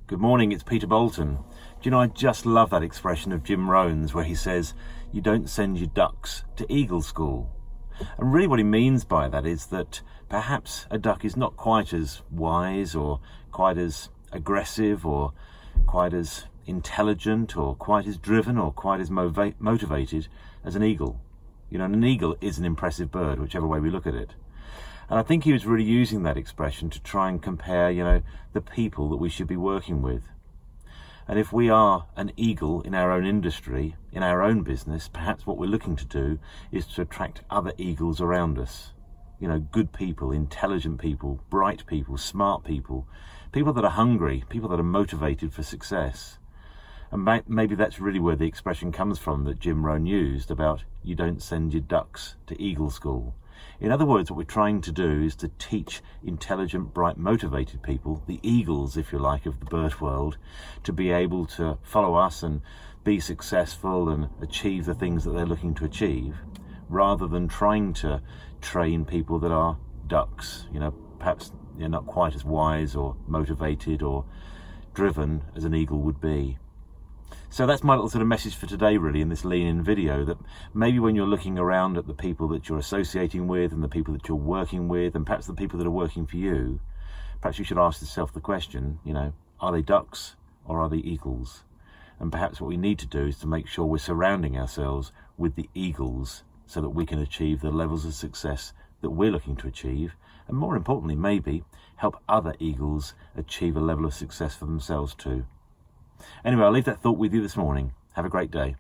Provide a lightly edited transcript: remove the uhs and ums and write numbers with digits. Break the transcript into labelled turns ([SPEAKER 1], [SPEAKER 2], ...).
[SPEAKER 1] Good morning, it's Peter Boulton. Do you know, I just love that expression of Jim Rohn's where he says, you don't send your ducks to eagle school. And really what he means by that is that perhaps a duck is not quite as wise or quite as aggressive or quite as intelligent or quite as driven or quite as motivated as an eagle. You know, an eagle is an impressive bird, whichever way we look at it. And I think he was really using that expression to try and compare, the people that we should be working with. And if we are an eagle in our own industry, in our own business, perhaps what we're looking to do is to attract other eagles around us. Good people, intelligent people, bright people, smart people, people that are hungry, people that are motivated for success. And maybe that's really where the expression comes from that Jim Rohn used about you don't send your ducks to eagle school. In other words, what we're trying to do is to teach intelligent, bright, motivated people, the eagles, if you like, of the bird world, to be able to follow us and be successful and achieve the things that they're looking to achieve, rather than trying to train people that are ducks, perhaps not quite as wise or motivated or driven as an eagle would be. So that's my little sort of message for today, really, in this lean-in video, that maybe when you're looking around at the people that you're associating with and the people that you're working with and perhaps the people that are working for you, perhaps you should ask yourself the question, are they ducks or are they eagles? And perhaps what we need to do is to make sure we're surrounding ourselves with the eagles so that we can achieve the levels of success that we're looking to achieve, and more importantly, maybe help other eagles achieve a level of success for themselves too. Anyway, I'll leave that thought with you this morning. Have a great day.